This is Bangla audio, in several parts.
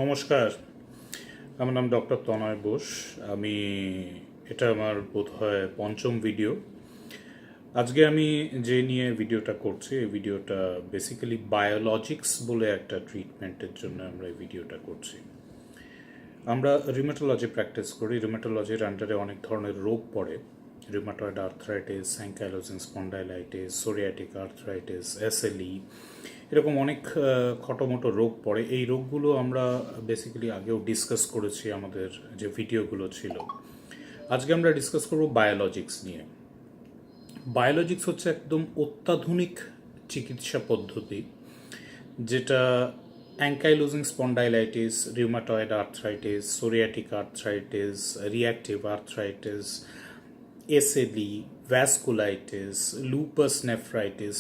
নমস্কার, আমার নাম ডক্টর তনয় বোস। আমি এটা আমার বোধহয় পঞ্চম ভিডিও। আজকে আমি যে নিয়ে ভিডিওটা করছি, এই ভিডিওটা বেসিক্যালি বায়োলজিক্স বলে একটা ট্রিটমেন্টের জন্য আমরা এই ভিডিওটা করছি। আমরা রিউমাটোলজি প্র্যাকটিস করি। রিউমাটোলজির আন্ডারে অনেক ধরনের রোগ পড়ে। Rheumatoid arthritis, ankylosing spondylitis, psoriatic arthritis, SLE, এরকম অনেক খটোমটো রোগ পড়ে। এই রোগগুলো আমরা বেসিক্যালি আগেও ডিসকাস করেছি আমাদের যে ভিডিওগুলো ছিল। আজকে আমরা ডিসকাস করব বায়োলজিক্স নিয়ে। বায়োলজিক্স হচ্ছে একদম অত্যাধুনিক চিকিৎসা পদ্ধতি, যেটা ankylosing spondylitis, rheumatoid arthritis, psoriatic arthritis, reactive arthritis, SLE, vasculitis, lupus nephritis,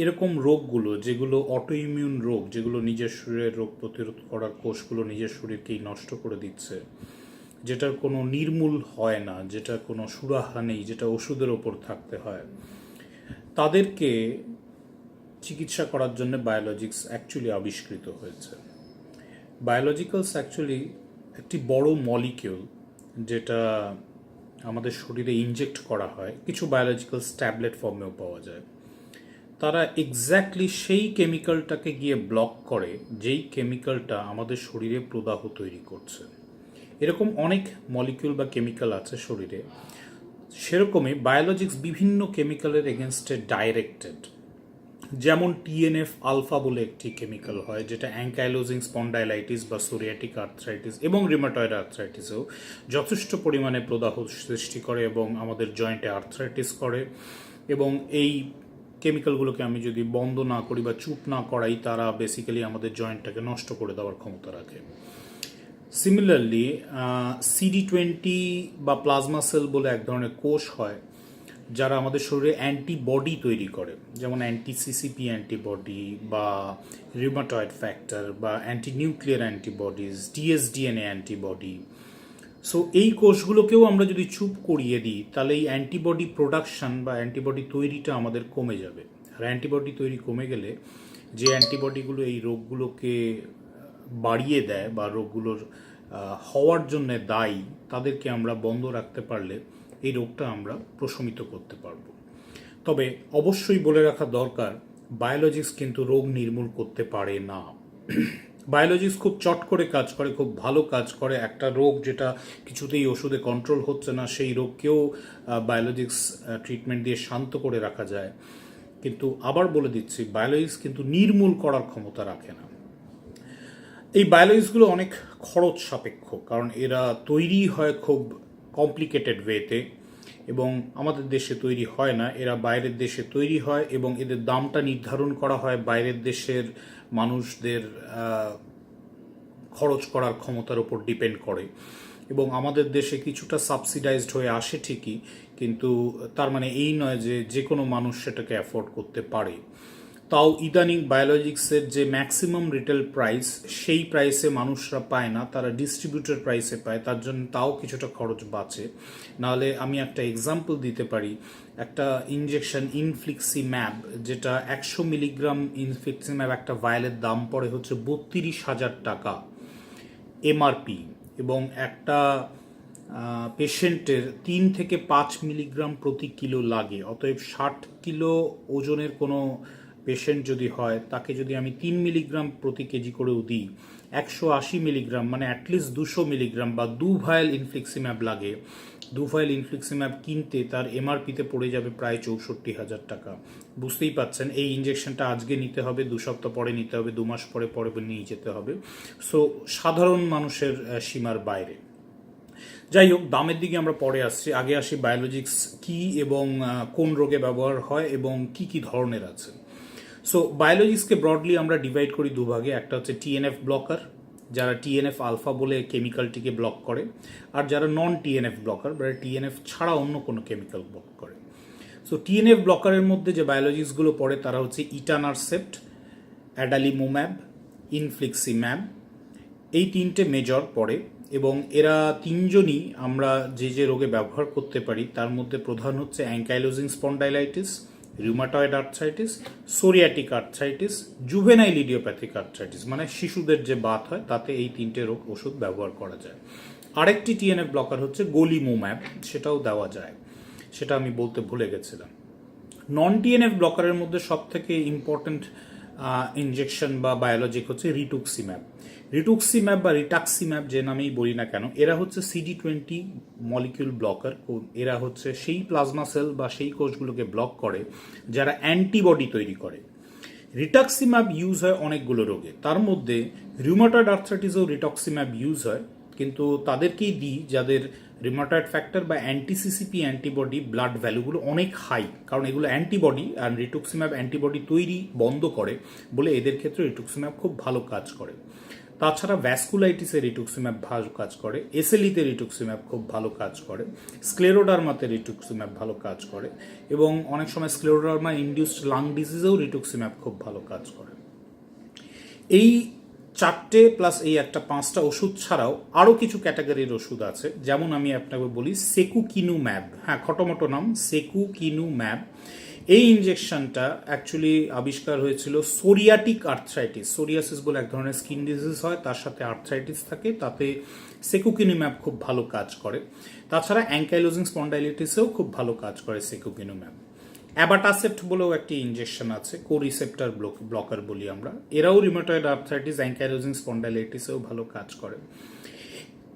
এরকম রোগগুলো যেগুলো অটোইমিউন রোগ, যেগুলো নিজের শরীরের রোগ প্রতিরোধ করার কোষগুলো নিজের শরীরকেই নষ্ট করে দিচ্ছে, যেটার কোনো নির্মূল হয় না, যেটা কোনো সুরাহা নেই, যেটা ওষুধের ওপর থাকতে হয়, তাদেরকে চিকিৎসা করার জন্য বায়োলজিক্স অ্যাকচুয়ালি আবিষ্কৃত হয়েছে। বায়োলজিক্যালস অ্যাকচুয়ালি একটি বড় মলিকিউল, যেটা আমাদের শরীরে ইনজেক্ট করা হয়। কিছু বায়োলজিক্যালস ট্যাবলেট ফর্মেও পাওয়া যায়। তারা এক্স্যাক্টলি সেই কেমিক্যালটাকে গিয়ে ব্লক করে, যেই কেমিক্যালটা আমাদের শরীরে প্রদাহ তৈরি করছে। এরকম অনেক মলিকিউল বা কেমিক্যাল আছে শরীরে। সেরকমই বায়োলজিক্স বিভিন্ন কেমিক্যালের এগেনস্টে ডাইরেক্টেড। যেমন টিএনএফ আলফা বলে একটি কেমিক্যাল হয়, যেটা অ্যাঙ্কাইলোজিং স্পন্ডাইলাইটিস বা সোরিয়াটিক আর্থ্রাইটিস এবং রিউমাটয়েড আর্থ্রাইটিসেও যথেষ্ট পরিমাণে প্রদাহ সৃষ্টি করে এবং আমাদের জয়েন্টে আর্থ্রাইটিস করে। এবং এই কেমিক্যালগুলোকে আমি যদি বন্ধ না করি বা চুপ না করাই, তারা বেসিক্যালি আমাদের জয়েন্টটাকে নষ্ট করে দেওয়ার ক্ষমতা রাখে। সিমিলারলি CD20 বা প্লাজমা সেল বলে এক ধরনের কোষ হয়, যারা আমাদের শরীরে অ্যান্টিবডি তৈরি করে, যেমন অ্যান্টি-সিসিপি অ্যান্টিবডি বা রিউমাটয়েড ফ্যাক্টর বা anti nuclear antibodies, TSDNA antibody. So এই কোষগুলোকেও আমরা যদি চুপ করিয়ে দিই, তাহলে এই অ্যান্টিবডি প্রোডাকশন বা অ্যান্টিবডি তৈরিটা আমাদের কমে যাবে। আর অ্যান্টিবডি তৈরি কমে গেলে যে অ্যান্টিবডিগুলো এই রোগগুলোকে বাড়িয়ে দেয় বা রোগগুলোর হওয়ার জন্য দায়ী, তাদেরকে আমরা বন্ধ রাখতে পারলে এই রোগটা আমরা প্রশমিত করতে পারবো। তবে অবশ্যই বলে রাখা দরকার, বায়োলজিক্স কিন্তু রোগ নির্মূল করতে পারে না। বায়োলজিক্স খুব চট করে কাজ করে, খুব ভালো কাজ করে। একটা রোগ যেটা কিছুতেই ওষুধে কন্ট্রোল হচ্ছে না, সেই রোগকেও বায়োলজিক্স ট্রিটমেন্ট দিয়ে শান্ত করে রাখা যায়। কিন্তু আবার বলে দিচ্ছি, বায়োলজিক্স কিন্তু নির্মূল করার ক্ষমতা রাখে না। এই বায়োলজিক্সগুলো অনেক খরচ সাপেক্ষ, কারণ এরা তৈরি হয় খুব কমপ্লিকেটেড ওয়েতে এবং আমাদের দেশে তৈরি হয় না। এরা বাইরের দেশে তৈরি হয় এবং এদের দামটা নির্ধারণ করা হয় বাইরের দেশের মানুষদের খরচ করার ক্ষমতার উপর ডিপেন্ড করে। এবং আমাদের দেশে কিছুটা সাবসিডাইজড হয়ে আসে ঠিকই, কিন্তু তার মানে এই নয় যে যে কোনো মানুষ সেটাকে অ্যাফোর্ড করতে পারে। তাও ইদানিং বায়োলজিক্সের যে ম্যাক্সিমাম রিটেল প্রাইস, সেই প্রাইসে মানুষরা পায় না, তারা ডিস্ট্রিবিউটর প্রাইসে পায়। তার জন্য তাও কিছুটা খরচ বাঁচে। নাহলে আমি একটা এক্সাম্পল দিতে পারি। একটা ইনজেকশন ইনফ্লিক্সিম্যাব, যেটা 100 মিলিগ্রাম ইনফ্লিক্সিম্যাব একটা ভায়েলের দাম পড়ে হচ্ছে 32,000 টাকা এমআরপি, এবং একটা পেশেন্টের 3 থেকে 5 মিলিগ্রাম প্রতি কিলো লাগে। অতএব 60 কিলো ওজনের কোনো পেশেন্ট যদি হয়, তাকে যদি আমি 3 মিলিগ্রাম প্রতি কেজি করেও দিই, 180 মিলিগ্রাম মানে অ্যাটলিস্ট 200 মিলিগ্রাম বা 2 ভায়েল ইনফ্লিক্সিম্যাব লাগে। 2 ভায়েল ইনফ্লিক্সিম্যাব কিনতে তার এমআরপিতে পড়ে যাবে প্রায় 64,000 টাকা। বুঝতেই পাচ্ছেন, এই ইঞ্জেকশনটা আজকে নিতে হবে, 2 সপ্তাহ পরে নিতে হবে, 2 মাস পরে পরে নিয়ে যেতে হবে। সো সাধারণ মানুষের সীমার বাইরে। যাই হোক, দামের দিকে আমরা পরে আসছি। আগে আসি বায়োলজিক্স কি এবং কোন রোগে ব্যবহার হয় এবং কি কি ধরনের আছে। সো বায়োলজিক্সকে ব্রডলি আমরা ডিভাইড করি দুভাগে। একটা হচ্ছে টিএনএফ ব্লকার, যারা টিএনএফ আলফা বলে কেমিক্যালটিকে ব্লক করে, আর যারা নন টিএনএফ ব্লকার, বা টিএনএফ ছাড়া অন্য কোনো কেমিক্যাল ব্লক করে। সো টিএনএফ ব্লকারের মধ্যে যে বায়োলজিক্সগুলো পড়ে, তারা হচ্ছে ইটানারসেপ্ট, অ্যাডালিমোম্যাব, ইনফ্লিক্সিম্যাব, এই তিনটে মেজর পড়ে। এবং এরা তিনজনই আমরা যে যে রোগে ব্যবহার করতে পারি, তার মধ্যে প্রধান হচ্ছে ankylosing spondylitis, rheumatoid arthritis, psoriatic arthritis, juvenile idiopathic arthritis, মানে শিশুদের যে বাত হয় তাতে এই তিনটে রোগ ওষুধ ব্যবহার করা যায়। আরেকটি টিএনএফ ব্লকার হচ্ছে গোলিমুম্যাব, সেটাও দেওয়া যায়, সেটা আমি বলতে ভুলে গেছিলাম। নন টিএনএফ ব্লকারের মধ্যে সব থেকে ইম্পর্টেন্ট ইনজেকশন বা বায়োলজিক হচ্ছে রিটুক্সিম্যাব। রিটুক্সিম্যাব বা রিটাক্সিম্যাব যে নামেই বলি না কেন, এরা হচ্ছে CD20 মলিকিউল ব্লকার। এরা হচ্ছে সেই প্লাজমা সেল বা সেই কোষগুলোকে ব্লক করে যারা অ্যান্টিবডি তৈরি করে। রিটাক্সিম্যাব ইউজ হয় অনেকগুলো রোগে, তার মধ্যে রিউমাটয়েড আর্থ্রাইটিসেও রিটক্সিম্যাব ইউজ হয়, কিন্তু তাদেরকেই দিই যাদের রিউমাটয়েড ফ্যাক্টর বা অ্যান্টিসিসিপি অ্যান্টিবডি ব্লাড ভ্যালুগুলো অনেক হাই, কারণ এগুলো অ্যান্টিবডি আর রিটুক্সিম্যাব অ্যান্টিবডি তৈরি বন্ধ করে বলে এদের ক্ষেত্রে রিটুক্সিম্যাব খুব ভালো কাজ করে। তাছাড়া ভ্যাসকুলাইটিসে রিটুক্সিম্যাব ভালো কাজ করে, এসএলইতে রিটুক্সিম্যাব খুব ভালো কাজ করে, স্ক্লেরোডার্মাতে রিটুক্সিম্যাব ভালো কাজ করে, এবং অনেক সময় স্ক্লেরোডার্মা ইনডিউসড লাং ডিজিজেও রিটুক্সিম্যাব খুব ভালো কাজ করে। এই 4টে প্লাস এই একটা 5টা ওষুধ ছাড়াও আরও কিছু ক্যাটাগরির ওষুধ আছে, যেমন আমি আপনাকে বলি সেকুকিনুম্যাব। হ্যাঁ, খটোমটো নাম, সেকুকিনুম্যাব। এই ইনজেকশনটা অ্যাকচুয়ালি আবিষ্কার হয়েছিল সোরিয়াটিক আর্থ্রাইটিস, সোরিয়াসিস বলে এক ধরনের স্কিন ডিজিজ হয়, তার সাথে আর্থ্রাইটিস থাকে, তাতে সেকুকিনুম্যাব খুব ভালো কাজ করে। তাছাড়া অ্যাঙ্কাইলোজিং স্পন্ডাইলিটিসেও খুব ভালো কাজ করে সেকুকিনুম্যাব। অ্যাবাটাসেপ্ট বলেও একটি ইনজেকশন আছে, কোরিসেপ্টার ব্লকার বলি আমরা, এরাও রিউমাটয়েড আর্থ্রাইটিস, অ্যাঙ্কাইলোজিং স্পন্ডাইলিটিসেও ভালো কাজ করে।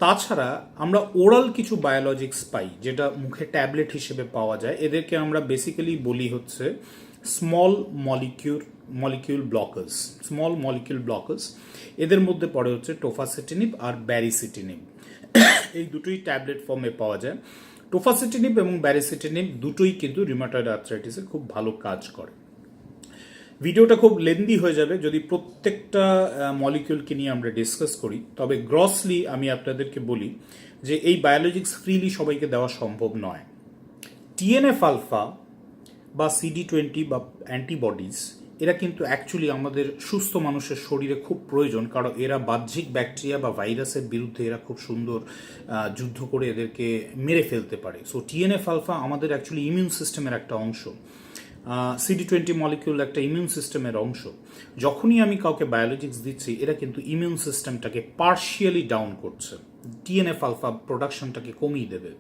তাছাড়া আমরা ওরাল কিছু বায়োলজিক্স পাই যেটা মুখে ট্যাবলেট হিসেবে পাওয়া যায়, এদেরকে আমরা বেসিক্যালি বলি হচ্ছে small molecule blockers. Small molecule blockers, এদের মধ্যে পড়ে হচ্ছে টোফাসেটিনিব আর ব্যারিসিটিনিব। এই দুটোই ট্যাবলেট ফর্মে পাওয়া যায়। টোফাসেটিনিব এবং ব্যারিসিটিনিব দুটোই কিন্তু রিউমাটয়েড আর্থ্রাইটিসে খুব ভালো কাজ করে। ভিডিওটা খুব লেন্দি হয়ে যাবে যদি প্রত্যেকটা মলিকিউলকে নিয়ে আমরা ডিসকাস করি, তবে গ্রসলি আমি আপনাদেরকে বলি যে এই বায়োলজিক্স ফ্রিলি সবাইকে দেওয়া সম্ভব নয়। টিএনএফ আলফা বা CD20 বা অ্যান্টিবডিজ, এরা কিন্তু অ্যাকচুয়ালি আমাদের সুস্থ মানুষের শরীরে খুব প্রয়োজন, কারণ এরা বাহ্যিক ব্যাকটেরিয়া বা ভাইরাসের বিরুদ্ধে এরা খুব সুন্দর যুদ্ধ করে এদেরকে মেরে ফেলতে পারে। সো টিএনএফ আলফা আমাদের অ্যাকচুয়ালি ইমিউন সিস্টেমের একটা অংশ। CD20 মলিকিউল একটা ইমিউন সিস্টেমের অংশ। যখনই আমি কাউকে বায়োলজিক্স দিচ্ছি, এরা কিন্তু ইমিউন সিস্টেমটাকে পার্শিয়ালি ডাউন করছে, টিএনএফ আলফা প্রোডাকশনটাকে কমিয়ে দেবে।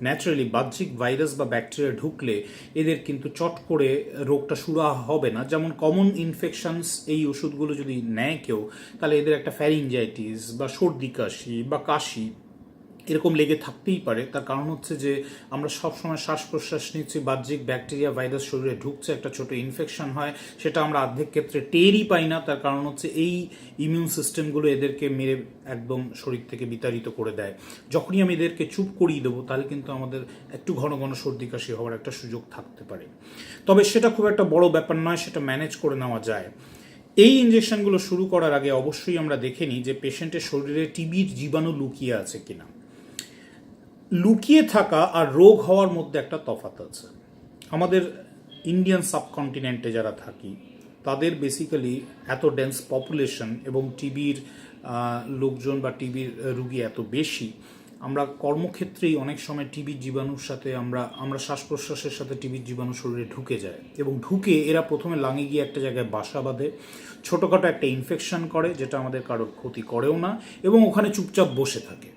ন্যাচারালি বাহ্যিক ভাইরাস বা ব্যাকটেরিয়া ঢুকলে এদের কিন্তু চট করে রোগটা শুরু হবে না। যেমন কমন ইনফেকশনস, এই ওষুধগুলো যদি নেয় কেউ, তাহলে এদের একটা ফ্যারিঞ্জাইটিস বা সর্দি কাশি বা কাশি এরকম লেগে থাকতেই পারে। তার কারণ হচ্ছে যে আমরা সবসময় শ্বাস প্রশ্বাস নিচ্ছি, বাহ্যিক ব্যাকটেরিয়া ভাইরাস শরীরে ঢুকছে, একটা ছোট ইনফেকশন হয়, সেটা আমরা অর্ধেক ক্ষেত্রে টেরই পাই না। তার কারণ হচ্ছে এই ইমিউন সিস্টেমগুলো এদেরকে মেরে একদম শরীর থেকে বিতাড়িত করে দেয়। যখনই আমি এদেরকে চুপ করিয়ে দেবো, তাহলে কিন্তু আমাদের একটু ঘন ঘন সর্দি কাশি হওয়ার একটা সুযোগ থাকতে পারে। তবে সেটা খুব একটা বড় ব্যাপার নয়, সেটা ম্যানেজ করে নেওয়া যায়। এই ইনজেকশনগুলো শুরু করার আগে অবশ্যই আমরা দেখে নিই যে পেশেন্টের শরীরে টিবির জীবাণু লুকিয়ে আছে কিনা। লুকিয়ে থাকা আর রোগ হওয়ার মধ্যে একটা তফাৎ আছে। আমাদের ইন্ডিয়ান সাবকন্টিনেন্টে যারা থাকি, তাদের বেসিক্যালি এত ডেন্স পপুলেশন এবং টিবির লোকজন বা টিবির রুগী এত বেশি, আমরা কর্মক্ষেত্রেই অনেক সময় টিবির জীবাণুর সাথে আমরা শ্বাস প্রশ্বাসের সাথে টিবির জীবাণু শরীরে ঢুকে যায়, এবং ঢুকে এরা প্রথমে লাঙে গিয়ে একটা জায়গায় বাসা বাঁধে, ছোটোখাটো একটা ইনফেকশন করে যেটা আমাদের কারোর ক্ষতি করেও না, এবং ওখানে চুপচাপ বসে থাকে।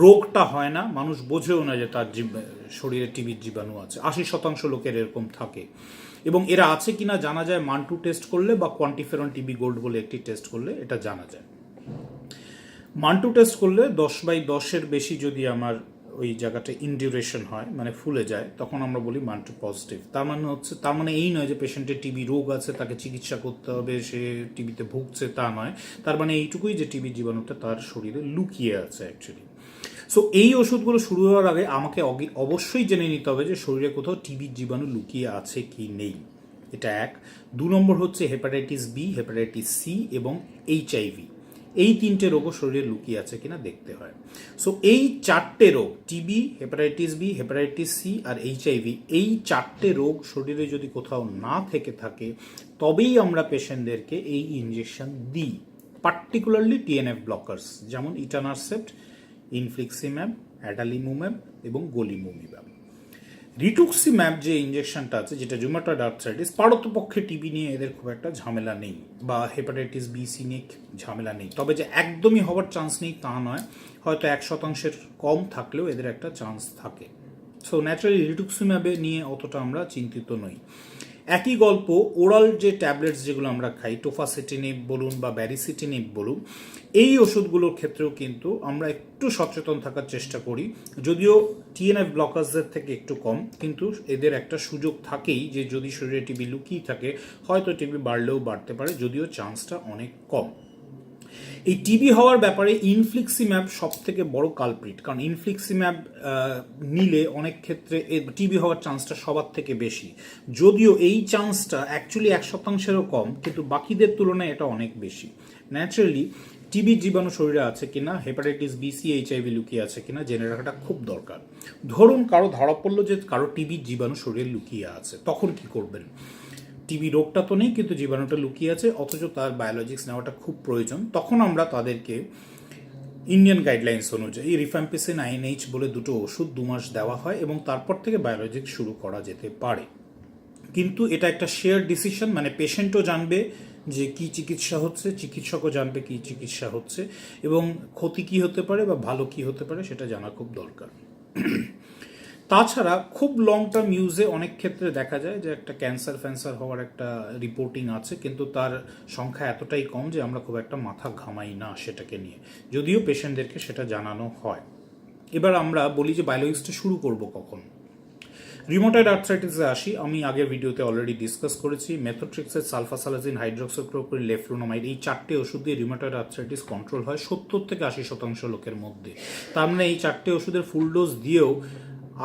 রোগটা হয় না, মানুষ বোঝেও না যে তার শরীরে টিবির জীবাণু আছে। 80% লোকের এরকম থাকে, এবং এরা আছে কিনা জানা যায় মান2 টেস্ট করলে বা কোয়ান্টিফেরন টিবি গোল্ড বলে একটি টেস্ট করলে এটা জানা যায়। মান2 টেস্ট করলে 10/10 বেশি যদি আমার ওই জায়গাটা ইনডিউরেশন হয়, মানে ফুলে যায়, তখন আমরা বলি মান2 পজিটিভ। তার মানে এই নয় যে পেশেন্টের টিবি রোগ আছে, তাকে চিকিৎসা করতে হবে, সে টিবিতে ভুগছে, তা নয়। তার মানে এইটুকুই যে টিবির জীবাণুটা তার শরীরে লুকিয়ে আছে অ্যাকচুয়ালি। সো এই ওষুধগুলো শুরু হওয়ার আগে আমাকে অবশ্যই জেনে নিতে হবে যে শরীরে কোথাও টিবির জীবাণু লুকিয়ে আছে কি নেই, এটা 1। 2 নম্বর হচ্ছে হেপাটাইটিস বি, হেপাটাইটিস সি এবং HIV, এই 3টে রোগও শরীরে লুকিয়ে আছে কিনা দেখতে হয়। সো এই 4টে রোগ, TB, hepatitis B, hepatitis C আর HIV, এই 4টে রোগ শরীরে যদি কোথাও না থেকে থাকে, তবেই আমরা পেশেন্টদেরকে এই ইনজেকশন দিই, পার্টিকুলারলি টিএনএফ ব্লকার্স, যেমন ইটানারসেপ্ট, ইনফ্লিক্সিম্যাব, অ্যাডালিমুম্যাব এবং গোলিমুম্যাব। রিটুক্সিম্যাব যে ইঞ্জেকশনটা আছে, যেটা রুমাটয়েড আর্থ্রাইটিস, পারতপক্ষে টিবি নিয়ে এদের খুব একটা ঝামেলা নেই, বা হেপাটাইটিস বি সি নিয়ে ঝামেলা নেই। তবে যে একদমই হওয়ার চান্স নেই তা নয়, হয়তো 1% কম থাকলেও এদের একটা চান্স থাকে। সো ন্যাচারালি রিটুক্সিম্যাবে নিয়ে অতটা আমরা চিন্তিত নই। একই গল্প ওরাল যে ট্যাবলেটস যেগুলো আমরা খাই, টোফাসেটিনিব বলুন বা ব্যারিসিটিনিব বলুন, এই ওষুধগুলোর ক্ষেত্রেও কিন্তু আমরা একটু সচেতন থাকার চেষ্টা করি। যদিও টিএনএফ ব্লকার্সদের থেকে একটু কম, কিন্তু এদের একটা সুযোগ থাকেই যে যদি শরীরে টিবি লুকিয়ে থাকে, হয়তো টিবি বাড়লেও বাড়তে পারে, যদিও চান্সটা অনেক কম। এই টিবি হওয়ার ব্যাপারে ইনফ্লিক্সিম্যাব সব থেকে বড় কালপ্রিট, কারণ ইনফ্লিক্সিম্যাব নিলে অনেক ক্ষেত্রে টিবি হওয়ার চান্সটা সবার থেকে বেশি। যদিও এই চান্সটা অ্যাকচুয়ালি 1%-এরও কম, কিন্তু বাকিদের তুলনায় এটা অনেক বেশি। ন্যাচারালি টিবির জীবাণু শরীরে আছে কিনা, হেপাটাইটিস বি সি এইচআইভি লুকিয়ে আছে কিনা জেনে রাখাটা খুব দরকার। ধরুন কারো ধরা পড়লো যে কারো টিবির জীবাণু শরীরে লুকিয়ে আছে, তখন কি করবেন? টিবি রোগটা তো নেই, কিন্তু জীবাণুটা লুকিয়ে আছে, অথচ তার বায়োলজিক্স নেওয়াটা খুব প্রয়োজন। তখন আমরা তাদেরকে ইন্ডিয়ান গাইডলাইন্স অনুযায়ী রিফ্যাম্পিসিন আইএনএইচ বলে দুটো ওষুধ 2 মাস দেওয়া হয়, এবং তারপর থেকে বায়োলজিক্স শুরু করা যেতে পারে। কিন্তু এটা একটা শেয়ার ডিসিশন, মানে পেশেন্টও জানবে যে কি চিকিৎসা হচ্ছে, চিকিৎসকও জানবে কি চিকিৎসা হচ্ছে, এবং ক্ষতি কি হতে পারে বা ভালো কি হতে পারে সেটা জানা খুব দরকার। তাছাড়া খুব লং টার্ম ইউজে অনেক ক্ষেত্রে দেখা যায় যে একটা ক্যান্সার হওয়ার একটা রিপোর্টিং আছে, কিন্তু তার সংখ্যা এতটাই কম যে আমরা খুব একটা মাথা ঘামাই না সেটাকে নিয়ে, যদিও পেশেন্টদেরকে সেটা জানানো হয়। এবার আমরা বলি যে বায়োলজিক্সটা শুরু করব কখন। রিউমাটয়েড আর্থ্রাইটিসে আসি। আমি আগের ভিডিওতে অলরেডি ডিসকাস করেছি, মেথোট্রেক্সেট, সালফাসালাজিন, হাইড্রোক্সিক্লোরোকুইন, লেফলুনোমাইড, এই 4টে ওষুধ দিয়ে রিউমাটয়েড আর্থ্রাইটিস কন্ট্রোল হয় 70-80% লোকের মধ্যে। তার মানে এই 4টে ওষুধের ফুল ডোজ দিয়েও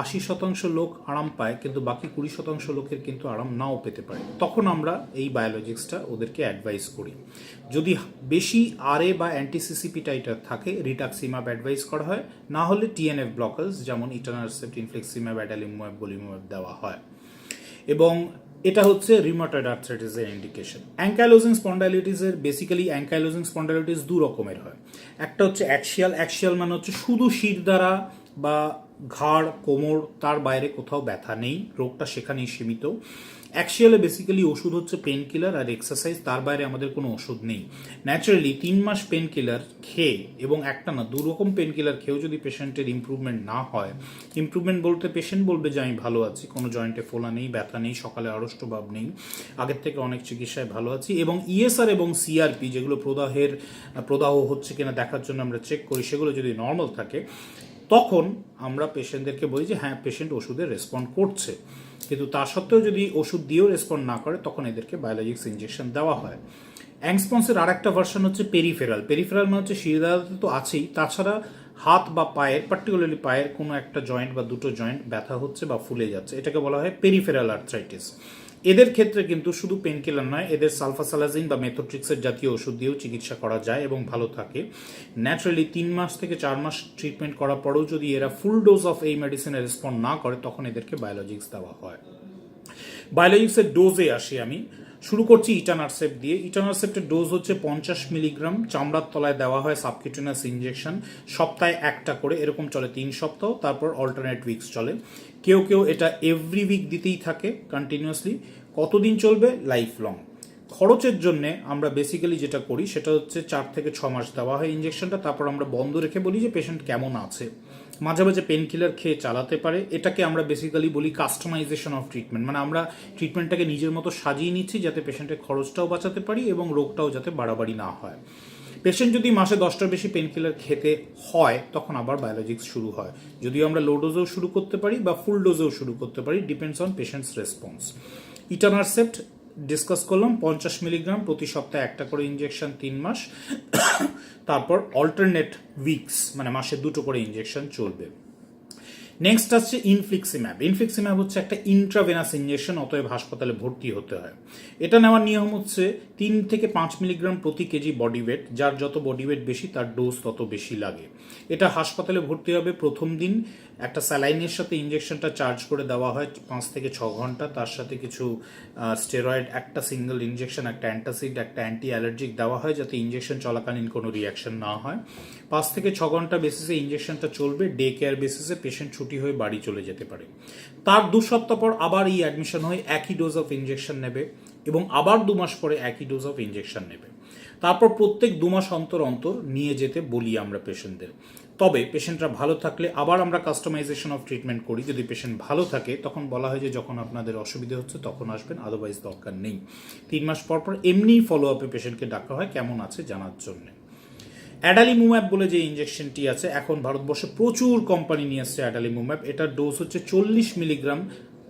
80% লোক আরাম পায়, কিন্তু বাকি 20% লোকের কিন্তু আরাম নাও পেতে পারে। তখন আমরা এই বায়োলজিক্সটা ওদেরকে অ্যাডভাইস করি। যদি বেশি আরএ বা অ্যান্টিসিসিপি টাইটার থাকে, রিটাক্সিম্যাব অ্যাডভাইস করা হয়, না হলে টিএনএফ ব্লকার্স যেমন ইটানারসেপ্ট, ইনফ্লেক্সিম্যাব, অ্যাডালিমুম্যাব, গোলিমুম্যাব দেওয়া হয়। এবং এটা হচ্ছে রিউমাটয়েড আর্থ্রাইটিসের ইন্ডিকেশন। অ্যাঙ্কাইলোজিং স্পন্ডাইলিটিসের বেসিক্যালি অ্যাঙ্কাইলোজিং স্পন্ডাইলিটিস 2 রকমের হয়। একটা হচ্ছে অ্যাক্সিয়াল মানে হচ্ছে শুধু শির দ্বারা বা ঘাড়, কোমর, তার বাইরে কোথাও ব্যথা নেই, রোগটা সেখানেই সীমিত। অ্যাক্সিয়ালে বেসিক্যালি ওষুধ হচ্ছে পেন কিলার আর এক্সারসাইজ, তার বাইরে আমাদের কোনো ওষুধ নেই। ন্যাচারালি 3 মাস পেন কিলার খেয়ে, এবং একটা না 2 রকম পেন কিলার খেয়েও যদি পেশেন্টের ইমপ্রুভমেন্ট না হয়, ইমপ্রুভমেন্ট বলতে পেশেন্ট বলবে যে আমি ভালো আছি, কোনো জয়েন্টে ফোলা নেই, ব্যথা নেই, সকালে আড়ষ্টভাব নেই, আগের থেকে অনেক চিকিৎসায় ভালো আছি, এবং ইএসআর এবং সিআরপি যেগুলো প্রদাহ হচ্ছে কিনা দেখার জন্য আমরা চেক করি, সেগুলো যদি নর্মাল থাকে, তখন আমরা পেশেন্টদেরকে বলি যে হ্যাঁ পেশেন্ট ওষুধে রেসপন্ড করছে। কিন্তু তা সত্ত্বেও যদি ওষুধ দিয়েও রেসপন্ড না করে, তখন এদেরকে বায়োলজিক্স ইঞ্জেকশন দেওয়া হয়। অ্যাংস্পন্সের আর একটা ভার্সন হচ্ছে পেরিফেরাল মানে হচ্ছে শিরদাঁড়াতে তো আছেই, তাছাড়া হাত বা পায়ের, পার্টিকুলারলি পায়ের কোনো একটা জয়েন্ট বা দুটো জয়েন্ট ব্যথা হচ্ছে বা ফুলে যাচ্ছে, এটাকে বলা হয় পেরিফেরাল আর্থ্রাইটিস। এদের ক্ষেত্রে কিন্তু শুধু পেনকিলার নয়, এদের সালফাসালাজিন বা মেথোট্রেক্সের জাতীয় ওষুধ দিয়েও চিকিৎসা করা যায় এবং ভালো থাকে। ন্যাচারালি 3 মাস থেকে 4 মাস ট্রিটমেন্ট করার পরেও যদি এরা ফুল ডোজ অফ এই মেডিসিনে রেসপন্ড না করে, তখন এদেরকে বায়োলজিক্স দেওয়া হয়। বায়োলজিক্সের ডোজে আসি। আমি শুরু করছি ইটানারসেপ্ট দিয়ে। ইটানারসেপ্টের ডোজ হচ্ছে 50 মিলিগ্রাম, চামড়ার তলায় দেওয়া হয় সাবকিউটেনাস ইঞ্জেকশন, সপ্তাহে একটা করে, এরকম চলে 3 সপ্তাহ, তারপর অল্টারনেট উইকস চলে। কেউ কেউ এটা এভরি উইক দিতেই থাকে কন্টিনিউয়াসলি। কতদিন চলবে? Life long. খরচের জন্য আমরা বেসিক্যালি যেটা করি সেটা হচ্ছে 4 থেকে 6 মাস দেওয়া হয় ইঞ্জেকশনটা, তারপর আমরা বন্ধ রেখে বলি যে পেশেন্ট কেমন আছে, মাঝে মাঝে পেন কিলার খেয়ে চালাতে পারে। এটাকে আমরা বেসিক্যালি বলি কাস্টমাইজেশন অফ ট্রিটমেন্ট, মানে আমরা ট্রিটমেন্টটাকে নিজের মতো সাজিয়ে নিচ্ছি যাতে পেশেন্টের খরচটাও বাঁচাতে পারি এবং রোগটাও যাতে বাড়াবাড়ি না হয়। পেশেন্ট যদি মাসে 10টার বেশি পেন কিলার খেতে হয়, তখন আবার বায়োলজিক্স শুরু হয়। যদিও আমরা লো ডোজেও শুরু করতে পারি বা ফুল ডোজেও শুরু করতে পারি, depends on patient's response. Etanercept discuss করলাম, 50 মিলিগ্রাম, প্রতি সপ্তাহে একটা করে ইঞ্জেকশন 3 মাস, তারপর অল্টারনেট উইকস মানে মাসে 2টো করে ইঞ্জেকশন চলবে। নেক্সট আসছে ইনফ্লিক্সিম্যাব। ইনফ্লিক্সিম্যাব হচ্ছে একটা ইন্ট্রাভেনাস ইঞ্জেকশন, অতএব হাসপাতালে ভর্তি হতে হয়। এটা নেওয়ার নিয়ম হচ্ছে 3 থেকে 5 মিলিগ্রাম প্রতি কেজি বডি ওয়েট, যার যত বডি ওয়েট বেশি তার ডোজ তত বেশি লাগে। এটা হাসপাতালে ভর্তি হবে প্রথম দিন, একটা স্যালাইনের সাথে ইঞ্জেকশনটা চার্জ করে দেওয়া হয় 5 থেকে 6 ঘন্টা, তার সাথে কিছু স্টেরয়েড, একটা সিঙ্গেল ইঞ্জেকশন, একটা অ্যান্টাসিড, একটা অ্যান্টি অ্যালার্জিক দেওয়া হয় যাতে ইঞ্জেকশন চলাকালীন কোনো রিয়াকশন না হয়। 5 থেকে 6 ঘন্টা বেসিসে ইঞ্জেকশনটা চলবে, ডে কেয়ার বেসিসে পেশেন্ট ছুটি ছুটি হয়ে বাড়ি চলে যেতে পারে। তার 2 সপ্তাহ পর আবার এই অ্যাডমিশন হয়ে একই ডোজ অফ ইনজেকশন নেবে এবং আবার 2 মাস পরে একই ডোজ অফ ইনজেকশন নেবে। তারপর প্রত্যেক 2 মাস অন্তর অন্তর নিয়ে যেতে বলি আমরা পেশেন্টদের। তবে পেশেন্টরা ভালো থাকলে আবার আমরা কাস্টমাইজেশন অফ ট্রিটমেন্ট করি। যদি পেশেন্ট ভালো থাকে তখন বলা হয় যে যখন আপনাদের অসুবিধা হচ্ছে তখন আসবেন, আদারওয়াইজ দরকার নেই। 3 মাস পর পর এমনিই ফলো আপে পেশেন্টকে ডাকা হয় কেমন আছে জানার জন্য। অ্যাডালিমুম্যাব বলে যে ইঞ্জেকশনটি আছে, এখন ভারতবর্ষে প্রচুর কোম্পানি নিয়ে আসছে অ্যাডালিমুম্যাব। এটার ডোজ হচ্ছে 40 মিলিগ্রাম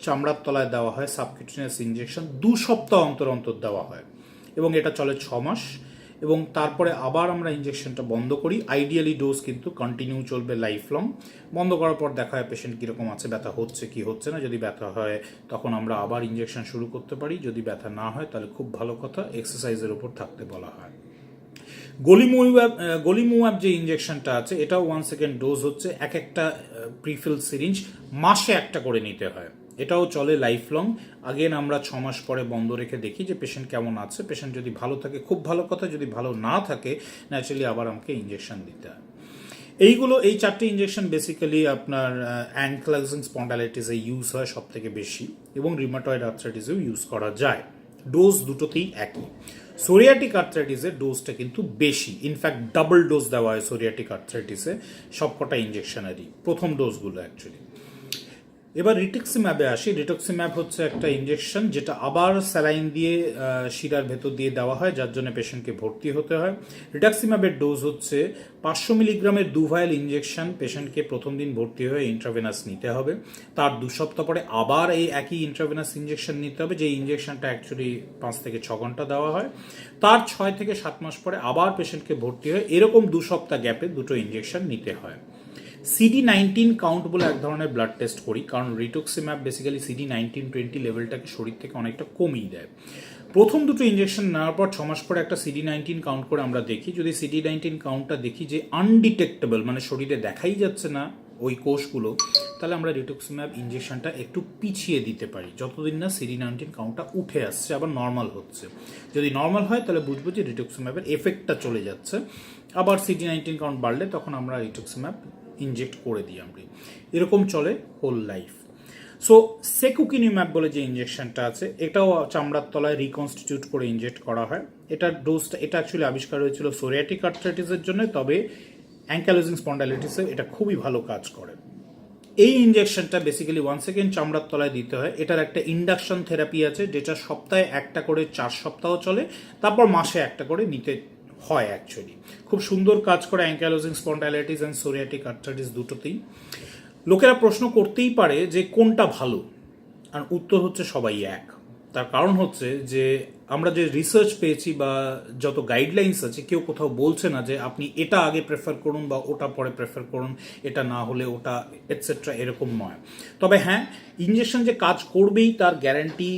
চামড়ার তলায় দেওয়া হয়, সাবকিউটেনিয়াস ইঞ্জেকশন 2 সপ্তাহ অন্তর অন্তর দেওয়া হয় এবং এটা চলে 6 মাস এবং তারপরে আবার আমরা ইঞ্জেকশনটা বন্ধ করি। আইডিয়ালি ডোজ কিন্তু কন্টিনিউ চলবে লাইফ লং। বন্ধ করার পর দেখা হয় পেশেন্ট কীরকম আছে, ব্যথা হচ্ছে কি হচ্ছে না। যদি ব্যথা হয় তখন আমরা আবার ইঞ্জেকশন শুরু করতে পারি, যদি ব্যথা না হয় তাহলে খুব ভালো কথা, এক্সারসাইজের উপর থাকতে বলা হয়। গলিমুয়াব যে ইঞ্জেকশনটা আছে এটাও 1 সেকেন্ড ডোজ হচ্ছে, এক একটা প্রিফিল সিরিঞ্জ মাসে একটা করে নিতে হয়। এটাও চলে লাইফ লং। আগেন আমরা 6 মাস পরে বন্ধ রেখে দেখি যে পেশেন্ট কেমন আছে। পেশেন্ট যদি ভালো থাকে খুব ভালো কথা, যদি ভালো না থাকে ন্যাচারালি আবার আমাকে ইঞ্জেকশন দিতে হয়। এই 4টে ইঞ্জেকশন বেসিক্যালি আপনার অ্যানক্লাইজিং স্পন্ডালাইটিসে ইউজ হয় সব থেকে বেশি এবং রিমাটয়েড আর্থ্রাইটিসেও ইউজ করা যায়। ডোজ দুটোতেই একই। সোরিয়াটিক আর্থ্রাইটিসের ডোজটা কিন্তু বেশি, ইনফ্যাক্ট ডাবল ডোজ দেওয়া হয় সোরিয়াটিক আর্থ্রাইটিসে সবকটা ইঞ্জেকশনেরই, প্রথম ডোজগুলো অ্যাকচুয়ালি। এবার রিটুক্সিম্যাবে আসি। রিটুক্সিম্যাব হচ্ছে একটা ইঞ্জেকশন যেটা আবার স্যালাইন দিয়ে শিরার ভেতর দিয়ে দেওয়া হয়, যার জন্য পেশেন্টকে ভর্তি হতে হয়। রিটুক্সিম্যাবের ডোজ হচ্ছে 500 মিলিগ্রামের 2 ভায়াল ইঞ্জেকশন পেশেন্টকে প্রথম দিন ভর্তি হয়ে ইন্ট্রাভেনাস নিতে হবে। তার 2 সপ্তাহ পরে আবার এই একই ইন্ট্রাভেনাস ইঞ্জেকশন নিতে হবে, যে ইঞ্জেকশনটা অ্যাকচুয়ালি 5 থেকে 6 ঘন্টা দেওয়া হয়। তার 6 থেকে 7 মাস পরে আবার পেশেন্টকে ভর্তি হয়ে এরকম 2 সপ্তাহ গ্যাপে দুটো ইঞ্জেকশন নিতে হয়। CD19 কাউন্ট বলে এক ধরনের ব্লাড টেস্ট করি, কারণ রিটুক্সিম্যাব বেসিক্যালি CD19-20 লেভেলটাকে শরীর থেকে অনেকটা কমিয়ে দেয়। প্রথম দুটো ইঞ্জেকশন নেওয়ার পর 6 মাস পরে একটা CD19 কাউন্ট করে আমরা দেখি। যদি CD19 কাউন্টটা দেখি যে আনডিটেক্টেবল, মানে শরীরে দেখাই যাচ্ছে না ওই কোষগুলো, তাহলে আমরা রিটুক্সিম্যাব ইঞ্জেকশনটা একটু পিছিয়ে দিতে পারি যতদিন না CD19 কাউন্টটা উঠে আসছে, আবার নর্মাল হচ্ছে। যদি নর্মাল হয় তাহলে বুঝবো যে রিটুক্সিম্যাবের এফেক্টটা চলে যাচ্ছে। আবার CD19 কাউন্ট বাড়লে তখন আমরা রিটুক্সিম্যাব ইনজেক্ট করে দিই আমরা। এরকম চলে হোল লাইফ। সো সেকুকিনিম্যাব বলে যে ইঞ্জেকশনটা আছে এটাও চামড়ার তলায় রিকনস্টিটিউট করে ইনজেক্ট করা হয়। এটার ডোজটা, এটা অ্যাকচুয়ালি আবিষ্কার হয়েছিল সোরিয়াটিক আর্থ্রাইটিসের জন্য, তবে অ্যাঙ্কালোজিং স্পন্ডালাইটিসে এটা খুবই ভালো কাজ করে। এই ইঞ্জেকশনটা বেসিক্যালি 1 সেকেন্ড চামড়ার তলায় দিতে হয়। এটার একটা ইন্ডাকশন থেরাপি আছে যেটা সপ্তাহে একটা করে 4 সপ্তাহ চলে, তারপর মাসে একটা করে নিতে হয়। অ্যাকচুয়ালি খুব সুন্দর কাজ করে ankylosing spondylitis and psoriatic arthritis দুটোতেই। লোকেরা প্রশ্ন করতেই পারে যে কোনটা ভালো, আর উত্তর হচ্ছে সবাই এক। তার কারণ হচ্ছে যে আমরা যে রিসার্চ পেয়েছি বা যত গাইডলাইন্স আছে, কেউ কোথাও বলছে না যে আপনি এটা আগে প্রেফার করুন বা ওটা পরে প্রেফার করুন, এটা না হলে ওটা এটসেট্রা, এরকম নয়। তবে হ্যাঁ, ইঞ্জেকশন যে কাজ করবেই তার গ্যারান্টি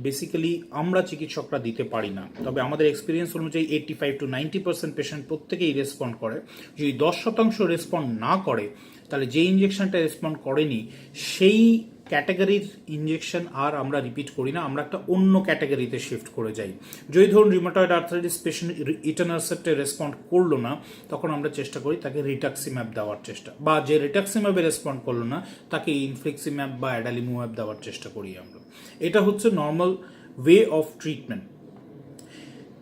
বেসিক্যালি আমরা চিকিৎসকরা দিতে পারি না। তবে আমাদের এক্সপিরিয়েন্স অনুযায়ী 85-90% পেশেন্ট প্রত্যেকেই রেসপন্ড করে। যদি 10% রেসপন্ড না করে তাহলে যে ইঞ্জেকশনটা রেসপন্ড করেনি সেই ক্যাটাগরির ইঞ্জেকশন আর আমরা রিপিট করি না, আমরা একটা অন্য ক্যাটাগরিতে শিফট করে যাই। যদি ধরুন রিউমাটয়েড আর্থ্রাইটিস পেশেন্ট ইটানারসেপ্টে রেসপন্ড করলো না, তখন আমরা চেষ্টা করি তাকে রিটাক্সিম্যাব দেওয়ার চেষ্টা, বা যে রিটাক্সিম্যাবে রেসপন্ড করলো না তাকে ইনফ্লিক্সিম্যাব বা অ্যাডালিমুম্যাব দেওয়ার চেষ্টা করি আমরা। এটা হচ্ছে normal way of treatment.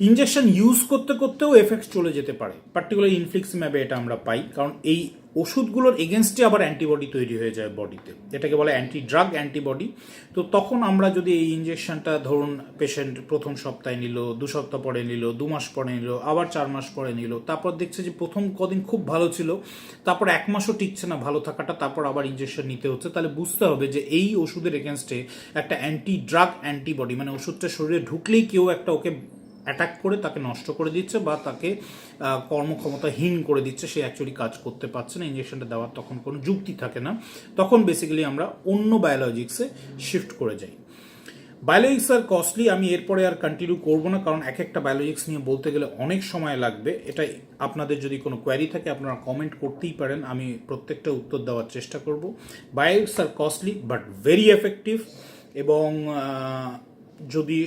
Injection use করতে করতেও এফেক্ট চলে যেতে পারে, পার্টিকুলার ইনফ্লিক্সিম্যাবে এটা আমরা পাই, কারণ এই ওষুধগুলোর এগেনস্টে আবার অ্যান্টিবডি তৈরি হয়ে যায় বডিতে, এটাকে বলে অ্যান্টি ড্রাগ অ্যান্টিবডি। তো তখন আমরা যদি এই ইঞ্জেকশনটা ধরুন পেশেন্ট প্রথম সপ্তাহে নিল, 2 সপ্তাহ পরে নিল, 2 মাস পরে নিল, আবার 4 মাস পরে নিল, তারপর দেখছে যে প্রথম কদিন খুব ভালো ছিল, তারপর 1 মাসও টিকছে না ভালো থাকাটা, তারপর আবার ইঞ্জেকশন নিতে হচ্ছে, তাহলে বুঝতে হবে যে এই ওষুধের এগেনস্টে একটা অ্যান্টি ড্রাগ অ্যান্টিবডি, মানে ওষুধটা শরীরে ঢুকলেই কেউ একটা ওকে অ্যাটাক করে তাকে নষ্ট করে দিচ্ছে বা তাকে কর্মক্ষমতাহীন করে দিচ্ছে, সে অ্যাকচুয়ালি কাজ করতে পারছে না, ইঞ্জেকশনটা দেওয়ার তখন কোনো যুক্তি থাকে না। তখন বেসিক্যালি আমরা অন্য বায়োলজিক্সে শিফট করে যাই। বায়োলজিক্স আর কস্টলি, আমি এরপরে আর কন্টিনিউ করবো না, কারণ এক একটা বায়োলজিক্স নিয়ে বলতে গেলে অনেক সময় লাগবে। এটাই আপনাদের যদি কোনো কোয়ারি থাকে আপনারা কমেন্ট করতেই পারেন, আমি প্রত্যেকটা উত্তর দেওয়ার চেষ্টা করব। বায়োলজিক্স আর কস্টলি বাট ভেরি এফেক্টিভ, এবং যদি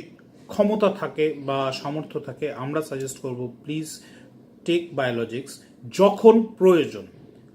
ক্ষমতা থাকে বা সামর্থ্য থাকে আমরা সাজেস্ট করব প্লিজ টেক বায়োলজিক্স যখন প্রয়োজন।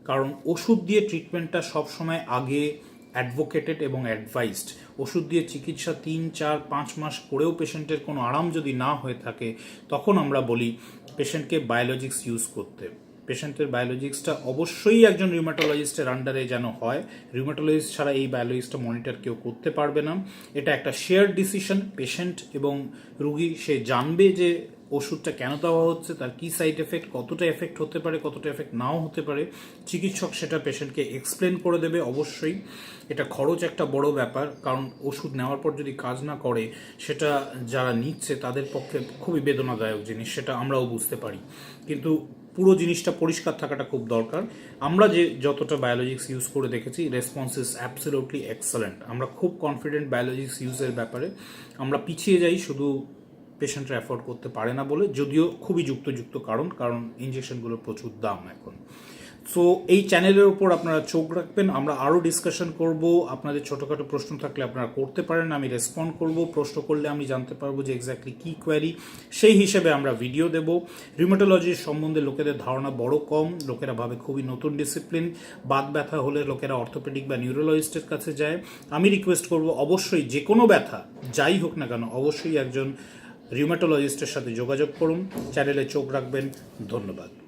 কারণ ওষুধ দিয়ে ট্রিটমেন্টটা সবসময় আগে অ্যাডভোকেটেড এবং অ্যাডভাইসড। ওষুধ দিয়ে চিকিৎসা 3, 4, 5 মাস করেও পেশেন্টের কোনো আরাম যদি না হয়ে থাকে, তখন আমরা বলি পেশেন্টকে বায়োলজিক্স ইউজ করতে। পেশেন্টের বায়োলজিক্সটা অবশ্যই একজন রিউমাটোলজিস্টের আন্ডারে যেন হয়। রিউমাটোলজিস্ট ছাড়া এই বায়োলজিক্সটা মনিটর কেউ করতে পারবে না। এটা একটা শেয়ার ডিসিশন। পেশেন্ট এবং রুগী সে জানবে যে ওষুধটা কেন দেওয়া হচ্ছে, তার কি সাইড এফেক্ট, কতটা এফেক্ট হতে পারে, কতটা এফেক্ট নাও হতে পারে। চিকিৎসক সেটা পেশেন্টকে এক্সপ্লেন করে দেবে। অবশ্যই এটা খরচ একটা বড় ব্যাপার, কারণ ওষুধ নেওয়ার পর যদি কাজ না করে সেটা যারা নিচ্ছে তাদের পক্ষে খুবই বেদনাদায়ক জিনিস, সেটা আমরাও বুঝতে পারি। কিন্তু পুরো জিনিসটা পরিষ্কার থাকাটা খুব দরকার। আমরা যে যতটা বায়োলজিক্স ইউজ করে দেখেছি, রেসপন্স ইজ অ্যাবসলিউটলি এক্সেলেন্ট। আমরা খুব কনফিডেন্ট বায়োলজিক্স ইউজের ব্যাপারে। আমরা পিছিয়ে যাই শুধু পেশেন্টরা অ্যাফোর্ড করতে পারে না বলে, যদিও খুবই যুক্ত কারণ ইঞ্জেকশনগুলোর প্রচুর দাম এখন। সো এই চ্যানেলের উপর আপনারা চোখ রাখবেন। আমরা আরও ডিসকাশন করব। আপনাদের ছোটোখাটো প্রশ্ন থাকলে আপনারা করতে পারেন, আমি রেসপন্ড করব। প্রশ্ন করলে আমি জানতে পারবো যে এক্স্যাক্টলি কী কোয়ারি, সেই হিসেবে আমরা ভিডিও দেব। রিউমাটোলজির সম্বন্ধে লোকেদের ধারণা বড় কম। লোকেরা ভাবে খুবই নতুন ডিসিপ্লিন। বাত ব্যথা হলে লোকেরা অর্থোপেডিক বা নিউরোলজিস্টের কাছে যায়। আমি রিকোয়েস্ট করব, অবশ্যই যে কোনো ব্যথা যাই হোক না কেন, অবশ্যই একজন রিউমাটোলজিস্টের সাথে যোগাযোগ করুন। চ্যানেলে চোখ রাখবেন। ধন্যবাদ।